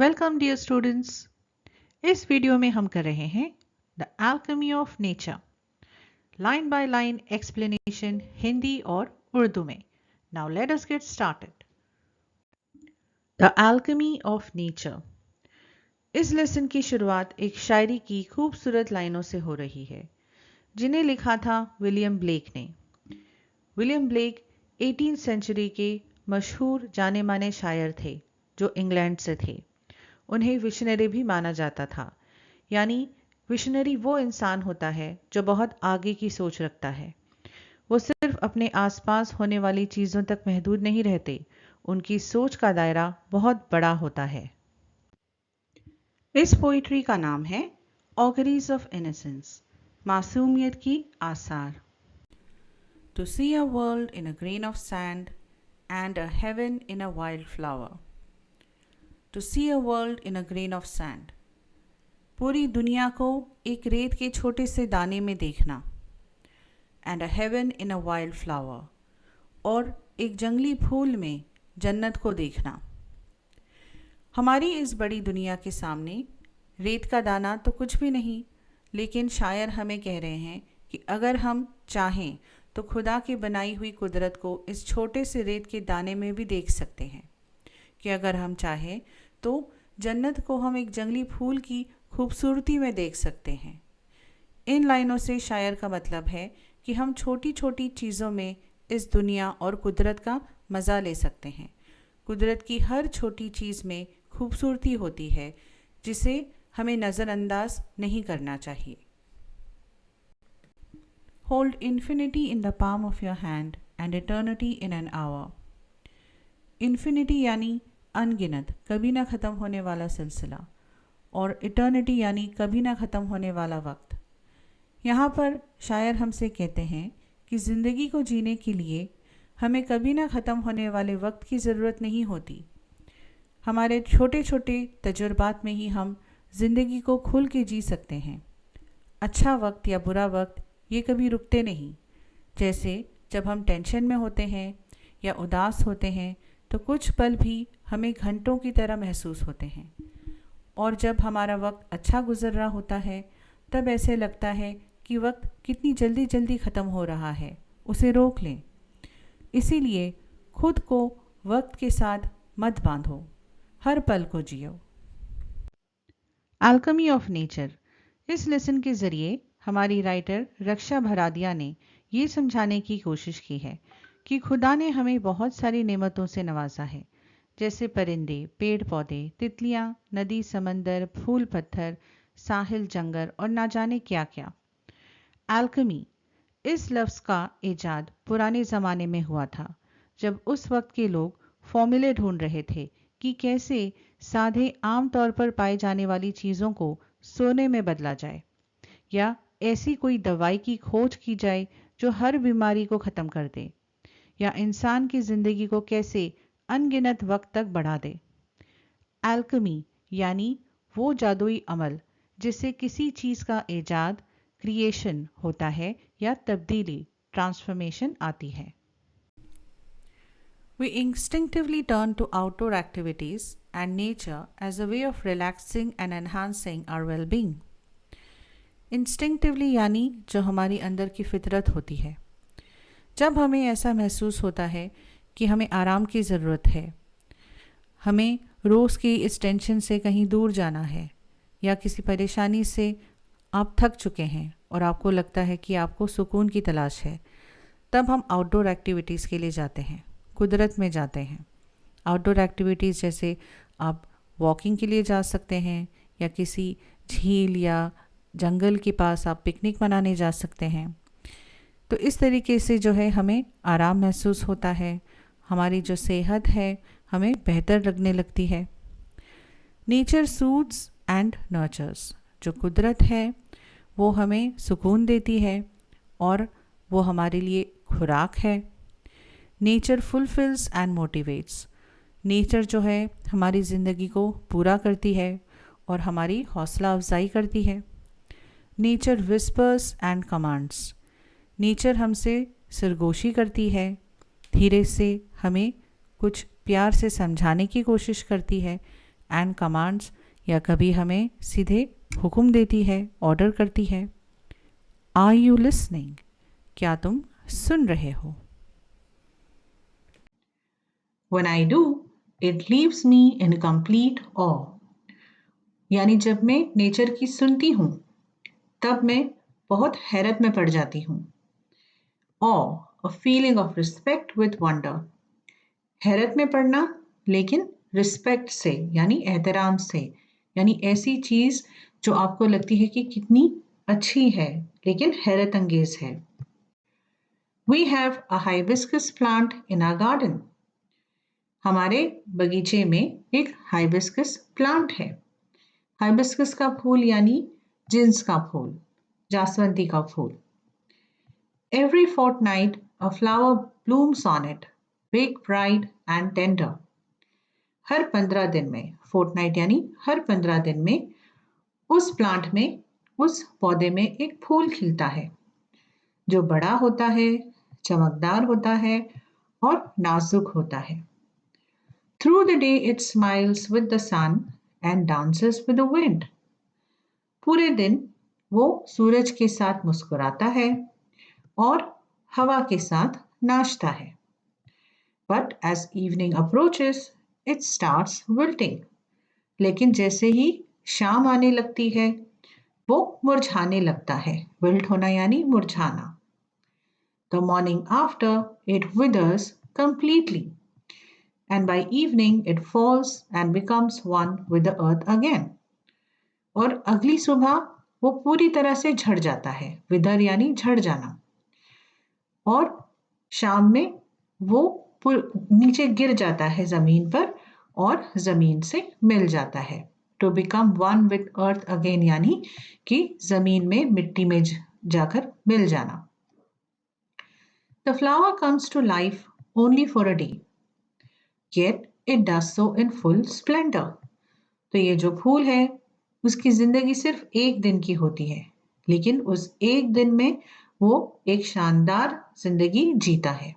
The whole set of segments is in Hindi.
Welcome dear students. इस वीडियो में हम कर रहे हैं the alchemy of nature, line by line explanation Hindi और उर्दू में। Now let us get started. The alchemy of nature. इस लेसन की शुरुआत एक शायरी की खूबसूरत लाइनों से हो रही है जिन्हें लिखा था विलियम ब्लेक ने। विलियम ब्लेक 18th सेंचुरी के मशहूर जाने माने शायर थे जो इंग्लैंड से थे। उन्हें विशनरी भी माना जाता था, यानी विशनरी वो इंसान होता है जो बहुत आगे की सोच रखता है। वो सिर्फ अपने आसपास होने वाली चीज़ों तक महदूद नहीं रहते, उनकी सोच का दायरा बहुत बड़ा होता है। इस पोइट्री का नाम है ऑगरीज ऑफ इनोसेंस, मासूमियत की आसार। To see a world in a grain of sand and a heaven in a wild flower. To see a world in a grain of sand, पूरी दुनिया को एक रेत के छोटे से दाने में देखना। And a heaven in a wild flower, और एक जंगली फूल में जन्नत को देखना। हमारी इस बड़ी दुनिया के सामने रेत का दाना तो कुछ भी नहीं, लेकिन शायर हमें कह रहे हैं कि अगर हम चाहें तो खुदा की बनाई हुई कुदरत को इस छोटे से रेत के दाने में भी देख सकते हैं, कि अगर हम चाहें तो जन्नत को हम एक जंगली फूल की खूबसूरती में देख सकते हैं। इन लाइनों से शायर का मतलब है कि हम छोटी छोटी चीज़ों में इस दुनिया और कुदरत का मज़ा ले सकते हैं। कुदरत की हर छोटी चीज़ में खूबसूरती होती है जिसे हमें नज़रअंदाज नहीं करना चाहिए। Hold infinity in the palm of your hand and eternity in an hour. Infinity यानी अनगिनत, कभी ना ख़त्म होने वाला सिलसिला, और इटर्निटी यानी कभी ना ख़त्म होने वाला वक्त। यहाँ पर शायर हमसे कहते हैं कि ज़िंदगी को जीने के लिए हमें कभी ना ख़त्म होने वाले वक्त की ज़रूरत नहीं होती। हमारे छोटे छोटे तजुर्बात में ही हम ज़िंदगी को खुल के जी सकते हैं। अच्छा वक्त या बुरा वक्त ये कभी रुकते नहीं। जैसे जब हम टेंशन में होते हैं या उदास होते हैं तो कुछ पल भी हमें घंटों की तरह महसूस होते हैं, और जब हमारा वक्त अच्छा गुजर रहा होता है तब ऐसे लगता है कि वक्त कितनी जल्दी जल्दी ख़त्म हो रहा है, उसे रोक लें। इसीलिए खुद को वक्त के साथ मत बांधो, हर पल को जियो। Alchemy of nature. इस लेसन के ज़रिए हमारी राइटर रक्षा भरादिया ने ये समझाने की कोशिश की है कि खुदा ने हमें बहुत सारी नेमतों से नवाजा है, जैसे परिंदे, पेड़ पौधे, तितलियाँ, नदी, समंदर, फूल पत्थर, साहिल, जंगल और ना जाने क्या क्या। एल्केमी, इस लफ्ज़ का इजाद पुराने ज़माने में हुआ था, जब उस वक्त के लोग फॉर्मूले ढूंढ रहे थे कि कैसे सादे आम तौर पर पाई जाने वाली चीज़ों को सोने में बदला जाए, या ऐसी कोई दवाई की खोज की जाए जो हर बीमारी को ख़त्म कर दे, या इंसान की ज़िंदगी को कैसे अनगिनत वक्त तक बढ़ा दे। एल्केमी यानी वो जादुई अमल जिससे किसी चीज़ का ईजाद, क्रिएशन होता है या तब्दीली, ट्रांसफॉर्मेशन आती है। We instinctively turn to outdoor activities and nature as a way of relaxing and enhancing our well-being. Instinctively यानी जो हमारी अंदर की फितरत होती है। जब हमें ऐसा महसूस होता है कि हमें आराम की ज़रूरत है, हमें रोज़ की इस टेंशन से कहीं दूर जाना है, या किसी परेशानी से आप थक चुके हैं और आपको लगता है कि आपको सुकून की तलाश है, तब हम आउटडोर एक्टिविटीज़ के लिए जाते हैं, कुदरत में जाते हैं। आउटडोर एक्टिविटीज़ जैसे आप वॉकिंग के लिए जा सकते हैं, या किसी झील या जंगल के पास आप पिकनिक मनाने जा सकते हैं। तो इस तरीके से जो है हमें आराम महसूस होता है, हमारी जो सेहत है हमें बेहतर लगने लगती है। नेचर सूट्स एंड नर्चर्स, जो कुदरत है वो हमें सुकून देती है और वो हमारे लिए खुराक है। Nature fulfils and motivates, nature जो है हमारी ज़िंदगी को पूरा करती है और हमारी हौसला अफजाई करती है। Nature whispers and commands, nature हमसे सरगोशी करती है, धीरे से हमें कुछ प्यार से समझाने की कोशिश करती है एंड कमांड्स, या कभी हमें सीधे हुक्म देती है, ऑर्डर करती है। Are you listening? क्या तुम सुन रहे हो? When I do, it leaves me in complete awe. यानी जब मैं नेचर की सुनती हूँ तब मैं बहुत हैरत में पड़ जाती हूँ। Awe, a feeling of respect with wonder. हैरत में पड़ना लेकिन रिस्पेक्ट से यानी एहतराम से, यानी ऐसी चीज जो आपको लगती है कि कितनी अच्छी है लेकिन हैरत अंगेज है। We have a hibiscus plant in our garden. हमारे बगीचे में एक हाइबिस्कस प्लांट है। हाइबिस्कस का फूल यानी जिन्स का फूल, जासवंती का फूल। Every fortnight a flower blooms on it, big, bright and tender. हर 15 दिन में, फोर्टनाइट यानी हर 15 दिन में, उस प्लांट में, उस पौधे में एक फूल खिलता है जो बड़ा होता है, चमकदार होता है और नाजुक होता है। Through the day it smiles with the sun and dances with the wind. पूरे दिन वो सूरज के साथ मुस्कुराता है और हवा के साथ नाचता है। But as evening approaches, it starts wilting. लेकिन जैसे ही शाम आने लगती है वो मुरझाने लगता है। विल्ट होना यानी मुरझाना। The morning after it withers completely, and by evening it falls and becomes one with the earth again. और अगली सुबह वो पूरी तरह से झड़ जाता है। विदर यानी झड़ जाना। और शाम में वो नीचे गिर जाता है जमीन पर और जमीन से मिल जाता है। To become one with earth again यानी कि जमीन में, मिट्टी में जाकर मिल जाना। The flower comes to life only for a day, yet it does so in full splendour. तो ये जो फूल है उसकी जिंदगी सिर्फ एक दिन की होती है, लेकिन उस एक दिन में वो एक शानदार जिंदगी जीता है।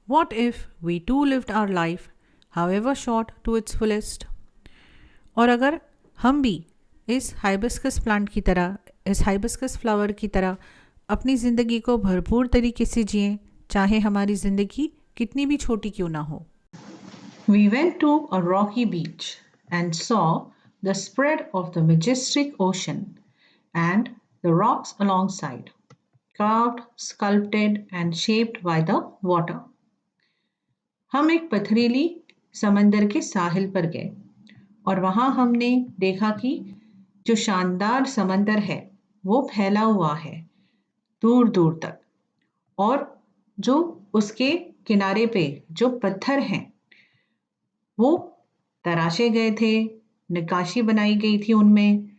What if we too lived our life, however short, to its fullest? और अगर हम भी इस हाइबिस्कस प्लांट की तरह, इस हाइबिस्कस फ्लावर की तरह अपनी ज़िंदगी को भरपूर तरीके से जिएं, चाहे हमारी ज़िंदगी कितनी भी छोटी क्यों ना हो। We went to a rocky beach and saw the spread of the majestic ocean and the rocks alongside, carved, sculpted, and shaped by the water. हम एक पथरीली समंदर के साहिल पर गए और वहां हमने देखा कि जो शानदार समंदर है वो फैला हुआ है दूर दूर तक, और जो उसके किनारे पे जो पत्थर हैं वो तराशे गए थे, नक्काशी बनाई गई थी उनमें,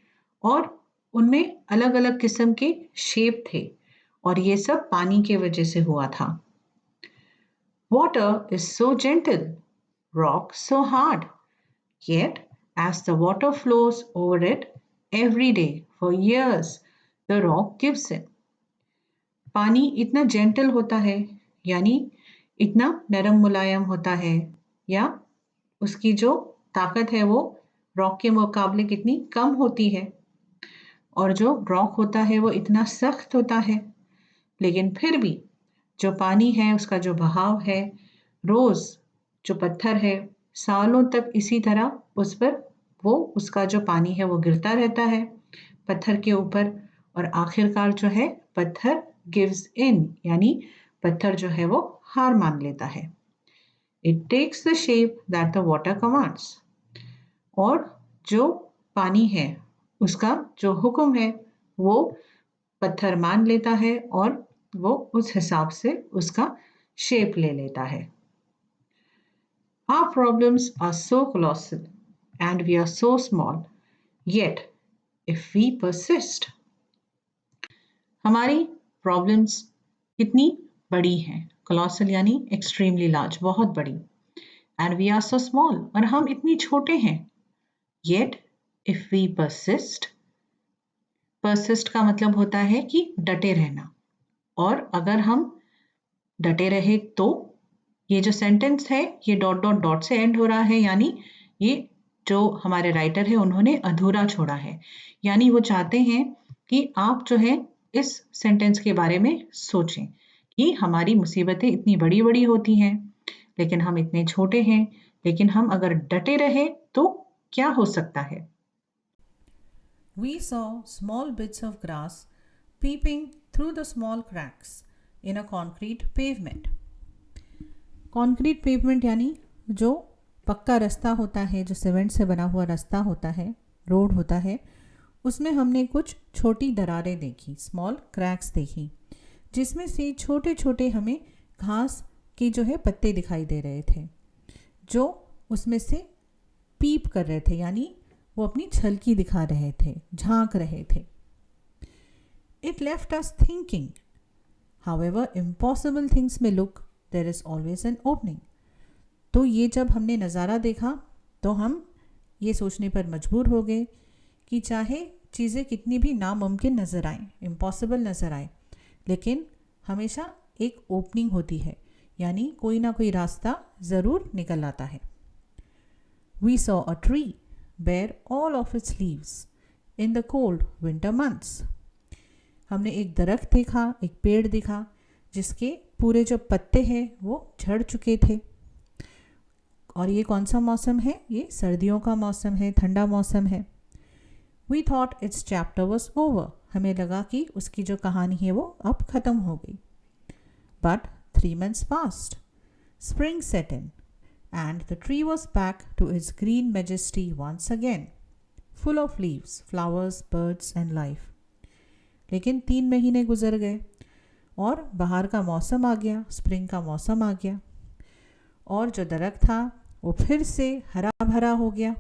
और उनमें अलग अलग किस्म के शेप थे, और ये सब पानी के वजह से हुआ था। Water is so gentle, rock so hard, yet as the water flows over it every day for years, the rock gives in. पानी इतना जेंटल होता है यानी इतना नरम मुलायम होता है, या उसकी जो ताकत है वो रॉक के मुकाबले कितनी कम होती है, और जो रॉक होता है वो इतना सख्त होता है, लेकिन फिर भी जो पानी है उसका जो बहाव है, रोज जो पत्थर है सालों तक इसी तरह उस पर वो उसका जो पानी है वो गिरता रहता है पत्थर के ऊपर, और आखिरकार जो है पत्थर गिव्स इन यानी पत्थर जो है वो हार मान लेता है। It takes the shape that the water commands. और जो पानी है उसका जो हुक्म है वो पत्थर मान लेता है और वो उस हिसाब से उसका शेप ले लेता है। Our problems are so colossal and we are so small, yet if we persist, हमारी प्रॉब्लम्स कितनी बड़ी हैं, colossal यानी extremely large, बहुत बड़ी, and we are so small, और हम इतनी छोटे हैं, yet if we persist, persist का मतलब होता है कि डटे रहना, और अगर हम डटे रहे तो ये जो सेंटेंस है ये डॉट डॉट डॉट से एंड हो रहा है, यानी ये जो हमारे राइटर है उन्होंने अधूरा छोड़ा है। यानी वो चाहते हैं कि आप जो है इस सेंटेंस के बारे में सोचें कि हमारी मुसीबतें इतनी बड़ी-बड़ी होती हैं, लेकिन हम इतने छोटे हैं, लेकिन हम अगर डटे रहे तो क्या हो सकता है? We saw small bits of grass peeping through the small cracks in a concrete pavement. Concrete pavement यानी जो पक्का रास्ता होता है, जो सीमेंट से बना हुआ रास्ता होता है, रोड होता है, उसमें हमने कुछ छोटी दरारें देखी, स्मॉल क्रैक्स देखी, जिसमें से छोटे छोटे हमें घास के जो है पत्ते दिखाई दे रहे थे, जो उसमें से पीप कर रहे थे, यानी वो अपनी छलकी दिखा रहे थे, झांक रहे थे. It left us thinking. However impossible things may look, there is always an opening. तो ये जब हमने नज़ारा देखा तो हम ये सोचने पर मजबूर हो गए कि चाहे चीज़ें कितनी भी नामुमकिन नज़र आएं, इम्पॉसिबल नज़र आए, लेकिन हमेशा एक ओपनिंग होती है, यानी कोई ना कोई रास्ता ज़रूर निकल आता है. We saw a tree bear all of its leaves in the cold winter months. हमने एक दरख्त देखा, एक पेड़ देखा, जिसके पूरे जो पत्ते हैं वो झड़ चुके थे. और ये कौन सा मौसम है? ये सर्दियों का मौसम है, ठंडा मौसम है. We thought its chapter was over. हमें लगा कि उसकी जो कहानी है वो अब ख़त्म हो गई. But 3 months passed. Spring set in, and the tree was back to its green majesty once again, full of leaves, flowers, birds and life. लेकिन 3 महीने गुजर गए और बाहर का मौसम आ गया, स्प्रिंग का मौसम आ गया, और जो दरख्त था वो फिर से हरा भरा हो गया.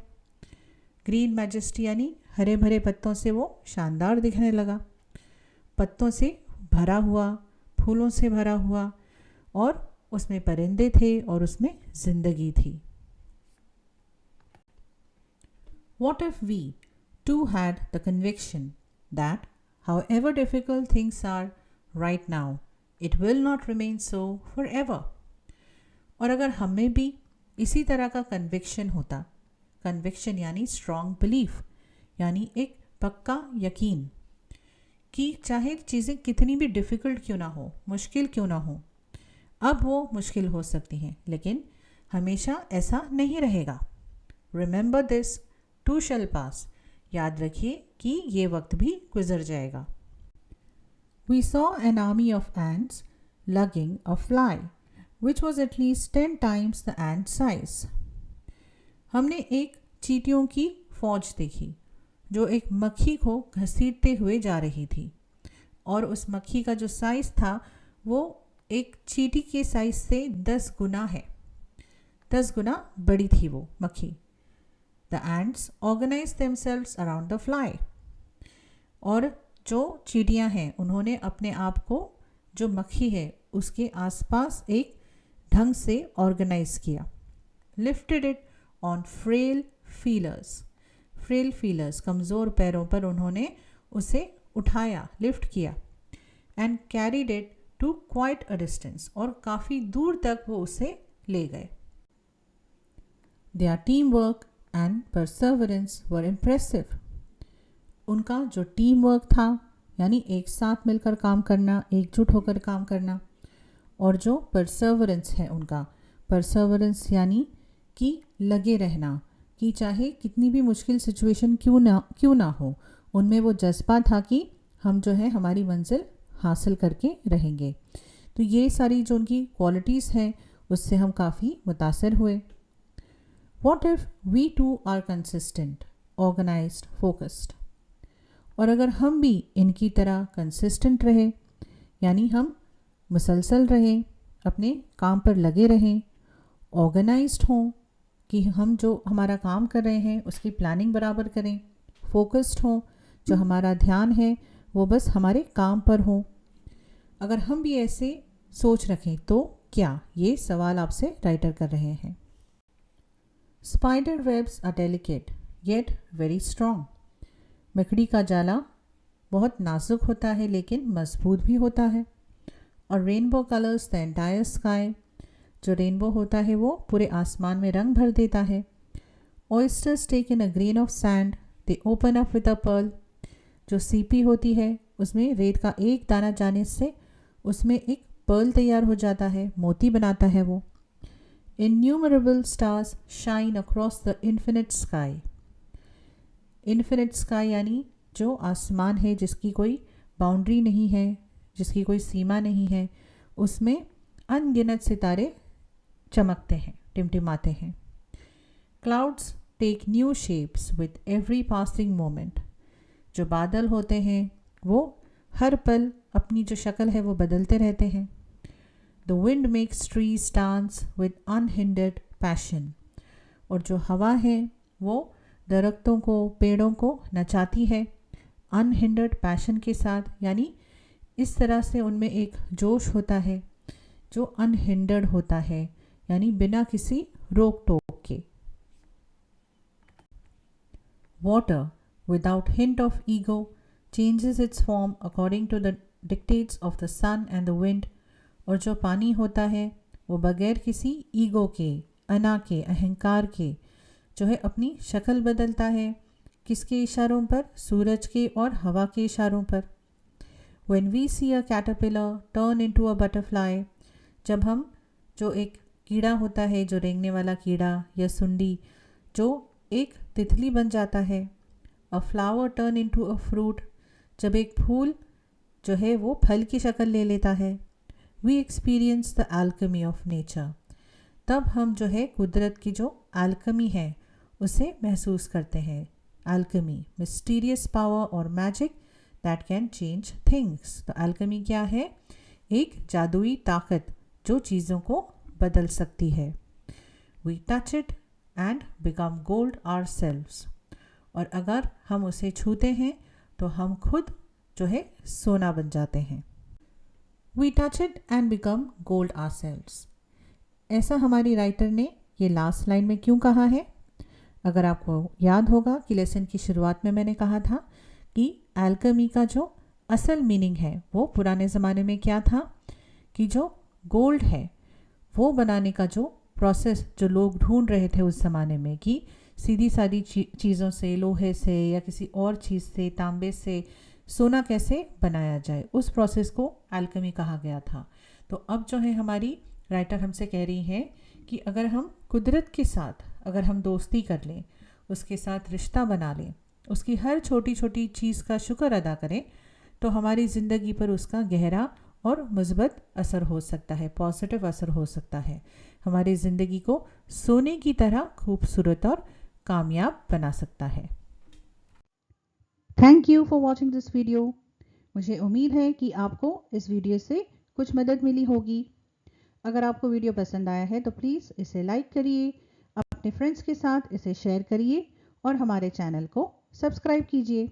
ग्रीन मैजेस्टी यानी हरे भरे पत्तों से वो शानदार दिखने लगा, पत्तों से भरा हुआ, फूलों से भरा हुआ, और उसमें परिंदे थे और उसमें जिंदगी थी. What if we too had the conviction that however difficult things are right now, it will not remain so forever? और अगर हमें भी इसी तरह का कन्विक्शन होता, कन्विक्शन यानी स्ट्रॉन्ग बिलीफ, यानी एक पक्का यकीन कि चाहे चीज़ें कितनी भी डिफ़िकल्ट क्यों ना हो, मुश्किल क्यों ना हो, अब वो मुश्किल हो सकती हैं, लेकिन हमेशा ऐसा नहीं रहेगा. रिमेंबर दिस टू शैल पास. याद रखिए कि ये वक्त भी गुजर जाएगा. We saw an army of ants lugging a fly, which was at least 10 times the ant size. हमने एक चींटियों की फौज देखी जो एक मक्खी को घसीटते हुए जा रही थी, और उस मक्खी का जो साइज़ था वो एक चींटी के साइज़ से 10 गुना है, 10 गुना बड़ी थी वो मक्खी. The ants organized themselves around the fly. और जो चींटियाँ हैं उन्होंने अपने आप को, जो मक्खी है उसके आसपास एक ढंग से ऑर्गेनाइज किया. Lifted it on frail feelers. Frail feelers, कमज़ोर पैरों पर उन्होंने उसे उठाया, लिफ्ट किया. And carried it to quite a distance, और काफ़ी दूर तक वो उसे ले गए. Their team work and perseverance were impressive. उनका जो टीम वर्क था, यानी एक साथ मिलकर काम करना, एकजुट होकर काम करना, और जो परसेवरेंस है उनका, परसेवरेंस यानी कि लगे रहना, कि चाहे कितनी भी मुश्किल सिचुएशन क्यों ना हो, उनमें वो जज्बा था कि हम जो है हमारी मंजिल हासिल करके रहेंगे. तो ये सारी जो उनकी क्वालिटीज़ हैं उससे हम काफ़ी मुतासर हुए. What if we too are consistent, organized, focused? और अगर हम भी इनकी तरह कंसिस्टेंट रहे, यानी हम मुसलसल रहें, अपने काम पर लगे रहें, ऑर्गेनाइज्ड हों, कि हम जो हमारा काम कर रहे हैं उसकी प्लानिंग बराबर करें, फोकस्ड हों, जो हमारा ध्यान है वो बस हमारे काम पर हो. अगर हम भी ऐसे सोच रखें तो क्या, ये सवाल आपसे राइटर कर रहे हैं. Spider webs are delicate yet very strong. मकड़ी का जाला बहुत नाजुक होता है लेकिन मजबूत भी होता है. और rainbow colours the entire sky. जो रेनबो होता है वो पूरे आसमान में रंग भर देता है. Oysters take in a grain of sand, they open up with a pearl. जो सीपी होती है उसमें रेत का एक दाना जाने से उसमें एक पर्ल तैयार हो जाता है, मोती बनाता है वो. Innumerable stars shine across the infinite sky. Infinite sky यानी जो आसमान है जिसकी कोई बाउंड्री नहीं है, जिसकी कोई सीमा नहीं है, उसमें अनगिनत सितारे चमकते हैं, टिमटिमाते हैं. Clouds take new shapes with every passing moment. जो बादल होते हैं वो हर पल अपनी जो शक्ल है वो बदलते रहते हैं. The wind makes trees dance with unhindered passion. और जो हवा है वो दरख्तों को, पेड़ों को नचाती है unhindered passion के साथ, यानी इस तरह से उनमें एक जोश होता है जो unhindered होता है, यानी बिना किसी रोक टोक के. Water, without hint of ego, changes its form according to the dictates of the sun and the wind. और जो पानी होता है वो बगैर किसी ईगो के, अना के, अहंकार के जो है अपनी शक्ल बदलता है. किसके इशारों पर? सूरज के और हवा के इशारों पर. When we see a caterpillar turn into a butterfly, जब हम जो एक कीड़ा होता है, जो रेंगने वाला कीड़ा या सुंडी, जो एक तितली बन जाता है. A flower turn into a fruit, जब एक फूल जो है वो फल की शक्ल ले लेता है. We experience the alchemy of nature. तब हम जो है कुदरत की जो alchemy है उसे महसूस करते हैं. Alchemy, mysterious power or magic that can change things. तो alchemy क्या है? एक जादुई ताकत जो चीज़ों को बदल सकती है. We touch it and become gold ourselves. और अगर हम उसे छूते हैं तो हम खुद जो है सोना बन जाते हैं. We touch it and become gold ourselves. ऐसा हमारी राइटर ने ये लास्ट लाइन में क्यों कहा है? अगर आपको याद होगा कि लेसन की शुरुआत में मैंने कहा था कि एल्केमी का जो असल मीनिंग है वो पुराने ज़माने में क्या था कि जो गोल्ड है वो बनाने का जो प्रोसेस जो लोग ढूंढ रहे थे उस ज़माने में कि सीधी सादी चीज़ों से, लोहे से या किसी और चीज़ से, तांबे से सोना कैसे बनाया जाए, उस प्रोसेस को एल्केमी कहा गया था. तो अब जो है हमारी राइटर हमसे कह रही है कि अगर हम कुदरत के साथ अगर हम दोस्ती कर लें, उसके साथ रिश्ता बना लें, उसकी हर छोटी छोटी चीज़ का शुक्र अदा करें, तो हमारी ज़िंदगी पर उसका गहरा और मुस्बत असर हो सकता है, पॉजिटिव असर हो सकता है. हमारी ज़िंदगी को सोने की तरह खूबसूरत और कामयाब बना सकता है. Thank you for watching this video. मुझे उम्मीद है कि आपको इस वीडियो से कुछ मदद मिली होगी. अगर आपको वीडियो पसंद आया है तो प्लीज़ इसे लाइक करिए, अपने फ्रेंड्स के साथ इसे शेयर करिए और हमारे चैनल को सब्सक्राइब कीजिए.